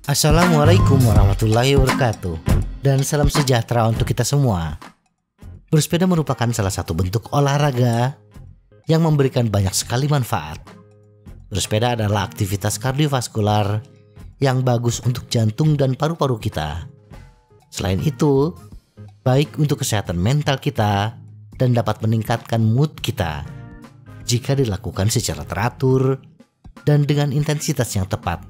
Assalamualaikum warahmatullahi wabarakatuh, dan salam sejahtera untuk kita semua. Bersepeda merupakan salah satu bentuk olahraga yang memberikan banyak sekali manfaat. Bersepeda adalah aktivitas kardiovaskular yang bagus untuk jantung dan paru-paru kita. Selain itu, baik untuk kesehatan mental kita dan dapat meningkatkan mood kita jika dilakukan secara teratur dan dengan intensitas yang tepat.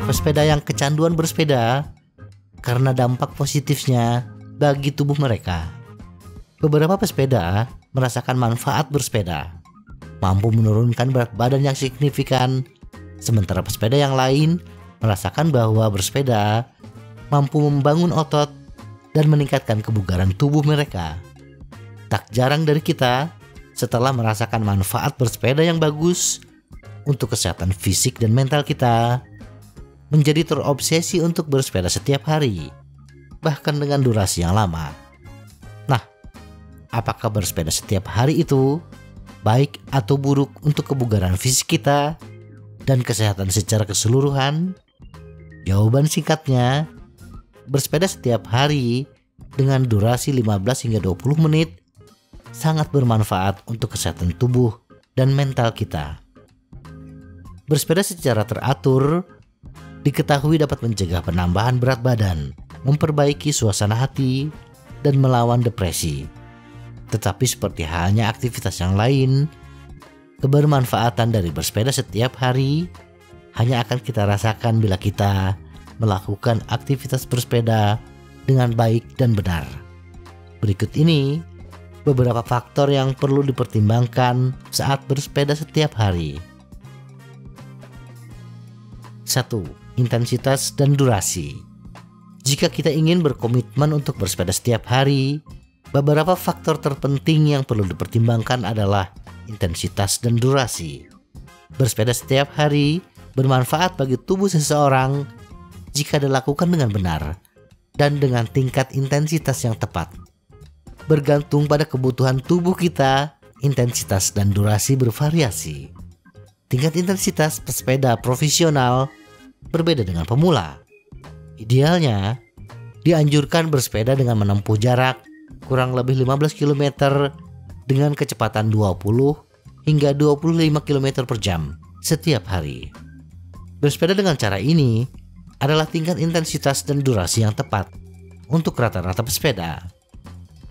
Pesepeda yang kecanduan bersepeda karena dampak positifnya bagi tubuh mereka. Beberapa pesepeda merasakan manfaat bersepeda, mampu menurunkan berat badan yang signifikan, sementara pesepeda yang lain merasakan bahwa bersepeda mampu membangun otot dan meningkatkan kebugaran tubuh mereka. Tak jarang dari kita setelah merasakan manfaat bersepeda yang bagus untuk kesehatan fisik dan mental kita, menjadi terobsesi untuk bersepeda setiap hari, bahkan dengan durasi yang lama. Nah, apakah bersepeda setiap hari itu baik atau buruk untuk kebugaran fisik kita dan kesehatan secara keseluruhan? Jawaban singkatnya, bersepeda setiap hari dengan durasi 15 hingga 20 menit sangat bermanfaat untuk kesehatan tubuh dan mental kita. Bersepeda secara teratur diketahui dapat mencegah penambahan berat badan, memperbaiki suasana hati, dan melawan depresi. Tetapi seperti halnya aktivitas yang lain, kebermanfaatan dari bersepeda setiap hari hanya akan kita rasakan bila kita melakukan aktivitas bersepeda dengan baik dan benar. Berikut ini beberapa faktor yang perlu dipertimbangkan saat bersepeda setiap hari. 1. Intensitas dan durasi. Jika kita ingin berkomitmen untuk bersepeda setiap hari, beberapa faktor terpenting yang perlu dipertimbangkan adalah intensitas dan durasi. Bersepeda setiap hari bermanfaat bagi tubuh seseorang jika dilakukan dengan benar dan dengan tingkat intensitas yang tepat. Bergantung pada kebutuhan tubuh kita, intensitas dan durasi bervariasi. Tingkat intensitas pesepeda profesional berbeda dengan pemula. Idealnya, dianjurkan bersepeda dengan menempuh jarak kurang lebih 15 km dengan kecepatan 20 hingga 25 km per jam setiap hari. Bersepeda dengan cara ini adalah tingkat intensitas dan durasi yang tepat untuk rata-rata pesepeda.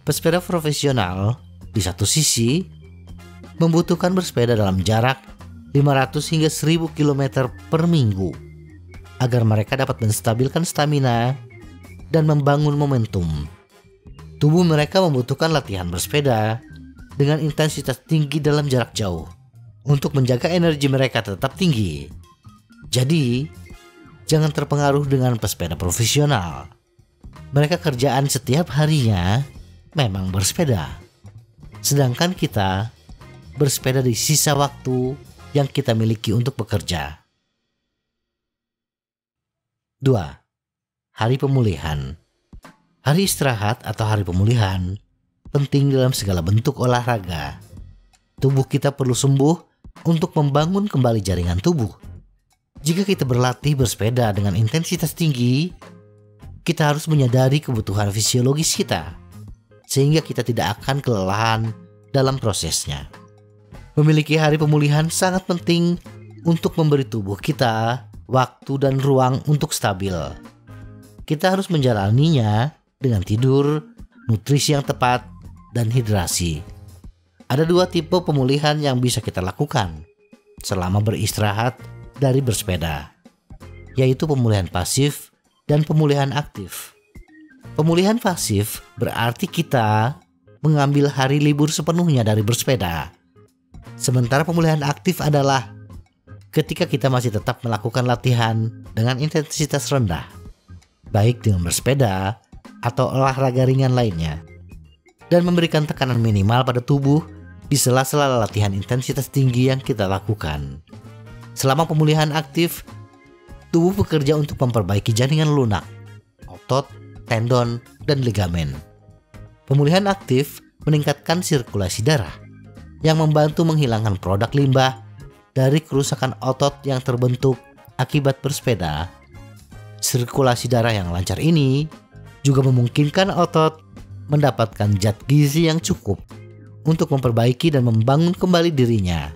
Pesepeda profesional di satu sisi membutuhkan bersepeda dalam jarak 500 hingga 1000 km per minggu agar mereka dapat menstabilkan stamina dan membangun momentum. Tubuh mereka membutuhkan latihan bersepeda dengan intensitas tinggi dalam jarak jauh untuk menjaga energi mereka tetap tinggi. Jadi, jangan terpengaruh dengan pesepeda profesional. Mereka kerjaan setiap harinya memang bersepeda. Sedangkan kita bersepeda di sisa waktu yang kita miliki untuk bekerja. 2. Hari pemulihan. Hari istirahat atau hari pemulihan penting dalam segala bentuk olahraga. Tubuh kita perlu sembuh untuk membangun kembali jaringan tubuh. Jika kita berlatih bersepeda dengan intensitas tinggi, kita harus menyadari kebutuhan fisiologis kita, sehingga kita tidak akan kelelahan dalam prosesnya. Memiliki hari pemulihan sangat penting untuk memberi tubuh kita waktu dan ruang untuk stabil. Kita harus menjalaninya dengan tidur, nutrisi yang tepat, dan hidrasi. Ada 2 tipe pemulihan yang bisa kita lakukan selama beristirahat dari bersepeda, yaitu pemulihan pasif dan pemulihan aktif. Pemulihan pasif berarti kita mengambil hari libur sepenuhnya dari bersepeda. Sementara pemulihan aktif adalah ketika kita masih tetap melakukan latihan dengan intensitas rendah, baik dengan bersepeda atau olahraga ringan lainnya. dan memberikan tekanan minimal pada tubuh di sela-sela latihan intensitas tinggi yang kita lakukan. Selama pemulihan aktif, tubuh bekerja untuk memperbaiki jaringan lunak, otot, tendon, dan ligamen. Pemulihan aktif meningkatkan sirkulasi darah yang membantu menghilangkan produk limbah dari kerusakan otot yang terbentuk akibat bersepeda. Sirkulasi darah yang lancar ini juga memungkinkan otot mendapatkan zat gizi yang cukup untuk memperbaiki dan membangun kembali dirinya.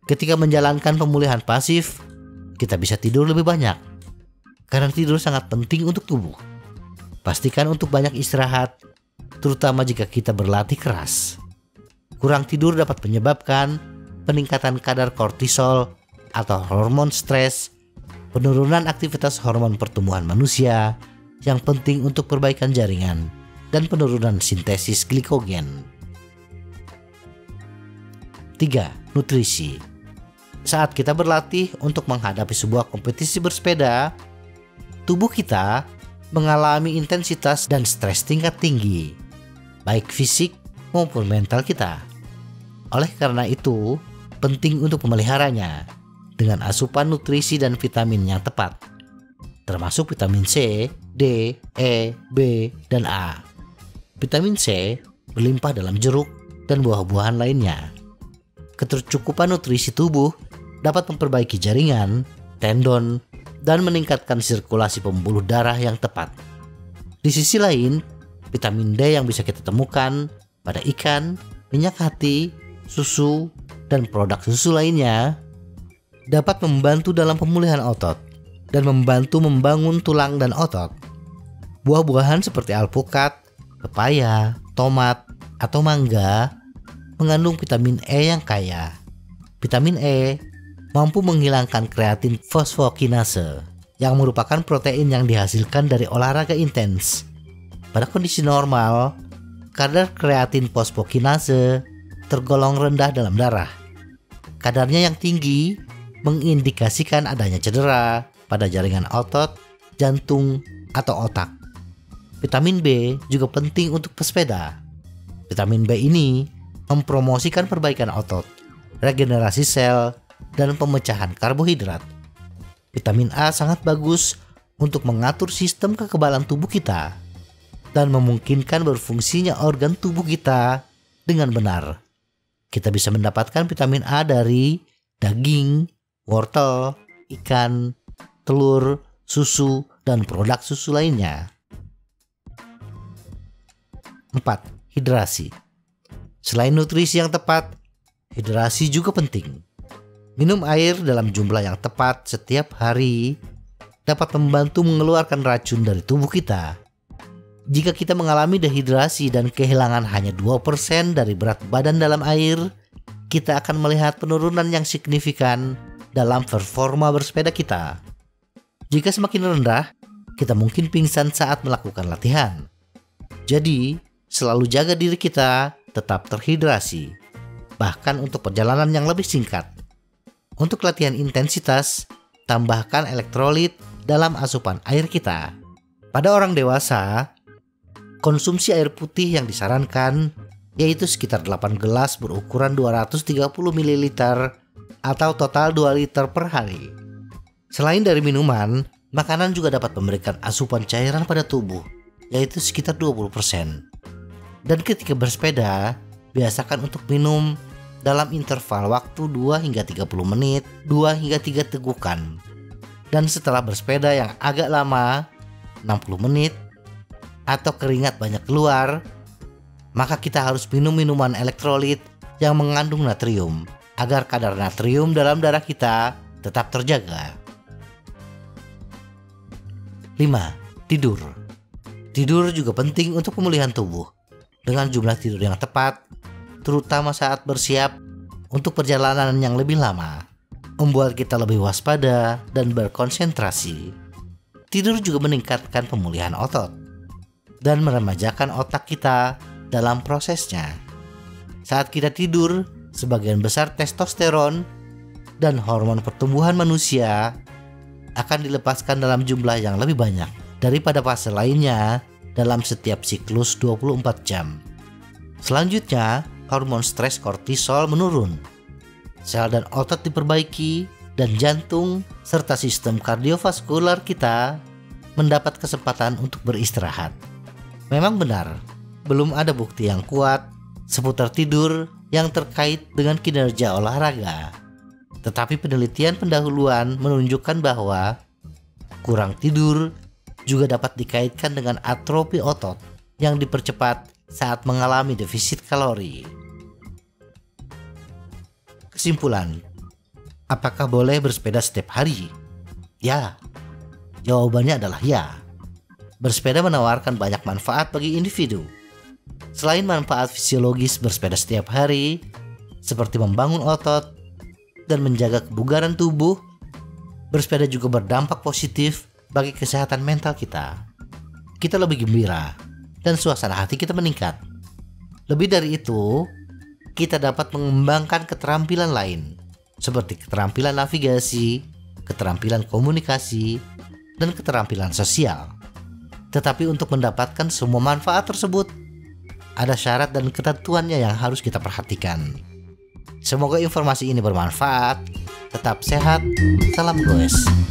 Ketika menjalankan pemulihan pasif, kita bisa tidur lebih banyak karena tidur sangat penting untuk tubuh. Pastikan untuk banyak istirahat, terutama jika kita berlatih keras. Kurang tidur dapat menyebabkan peningkatan kadar kortisol atau hormon stres, penurunan aktivitas hormon pertumbuhan manusia yang penting untuk perbaikan jaringan, dan penurunan sintesis glikogen. 3. Nutrisi. Saat kita berlatih untuk menghadapi sebuah kompetisi bersepeda, tubuh kita mengalami intensitas dan stres tingkat tinggi, baik fisik maupun mental kita. Oleh karena itu, penting untuk memeliharanya dengan asupan nutrisi dan vitamin yang tepat, termasuk vitamin C, D, E, B, dan A. Vitamin C berlimpah dalam jeruk dan buah-buahan lainnya. Ketercukupan nutrisi tubuh dapat memperbaiki jaringan, tendon, dan meningkatkan sirkulasi pembuluh darah yang tepat. Di sisi lain, vitamin D yang bisa kita temukan pada ikan, minyak hati, susu, dan produk susu lainnya dapat membantu dalam pemulihan otot dan membantu membangun tulang dan otot. Buah-buahan seperti alpukat, pepaya, tomat, atau mangga mengandung vitamin E yang kaya. Vitamin E mampu menghilangkan kreatin fosfokinase yang merupakan protein yang dihasilkan dari olahraga intens. Pada kondisi normal, kadar kreatin fosfokinase tergolong rendah dalam darah. Kadarnya yang tinggi mengindikasikan adanya cedera pada jaringan otot, jantung, atau otak. Vitamin B juga penting untuk pesepeda. Vitamin B ini mempromosikan perbaikan otot, regenerasi sel, dan pemecahan karbohidrat. Vitamin A sangat bagus untuk mengatur sistem kekebalan tubuh kita dan memungkinkan berfungsinya organ tubuh kita dengan benar. Kita bisa mendapatkan vitamin A dari daging, wortel, ikan, telur, susu, dan produk susu lainnya. 4. Hidrasi. Selain nutrisi yang tepat, hidrasi juga penting. Minum air dalam jumlah yang tepat setiap hari dapat membantu mengeluarkan racun dari tubuh kita. Jika kita mengalami dehidrasi dan kehilangan hanya 2% dari berat badan dalam air, kita akan melihat penurunan yang signifikan dalam performa bersepeda kita. Jika semakin rendah, kita mungkin pingsan saat melakukan latihan. Jadi, selalu jaga diri kita tetap terhidrasi, bahkan untuk perjalanan yang lebih singkat. Untuk latihan intensitas, tambahkan elektrolit dalam asupan air kita. Pada orang dewasa, konsumsi air putih yang disarankan yaitu sekitar 8 gelas berukuran 230 ml atau total 2 liter per hari. Selain dari minuman, makanan juga dapat memberikan asupan cairan pada tubuh yaitu sekitar 20%. Dan ketika bersepeda, biasakan untuk minum dalam interval waktu 2 hingga 30 menit, 2 hingga 3 tegukan. Dan setelah bersepeda yang agak lama, 60 menit, atau keringat banyak keluar, maka kita harus minum minuman elektrolit yang mengandung natrium agar kadar natrium dalam darah kita tetap terjaga. 5. Tidur. Tidur juga penting untuk pemulihan tubuh. Dengan jumlah tidur yang tepat, terutama saat bersiap untuk perjalanan yang lebih lama, membuat kita lebih waspada dan berkonsentrasi. Tidur juga meningkatkan pemulihan otot dan meremajakan otak kita dalam prosesnya. Saat kita tidur, sebagian besar testosteron dan hormon pertumbuhan manusia akan dilepaskan dalam jumlah yang lebih banyak daripada fase lainnya dalam setiap siklus 24 jam. Selanjutnya, hormon stres kortisol menurun. Sel dan otot diperbaiki dan jantung serta sistem kardiovaskular kita mendapat kesempatan untuk beristirahat. Memang benar, belum ada bukti yang kuat seputar tidur yang terkait dengan kinerja olahraga. Tetapi penelitian pendahuluan menunjukkan bahwa kurang tidur juga dapat dikaitkan dengan atrofi otot yang dipercepat saat mengalami defisit kalori. Kesimpulan, apakah boleh bersepeda setiap hari? Ya, jawabannya adalah ya. Bersepeda menawarkan banyak manfaat bagi individu. Selain manfaat fisiologis bersepeda setiap hari, seperti membangun otot dan menjaga kebugaran tubuh, bersepeda juga berdampak positif bagi kesehatan mental kita. Kita lebih gembira dan suasana hati kita meningkat. Lebih dari itu, kita dapat mengembangkan keterampilan lain, seperti keterampilan navigasi, keterampilan komunikasi, dan keterampilan sosial. Tetapi untuk mendapatkan semua manfaat tersebut, ada syarat dan ketentuannya yang harus kita perhatikan. Semoga informasi ini bermanfaat. Tetap sehat, salam goes.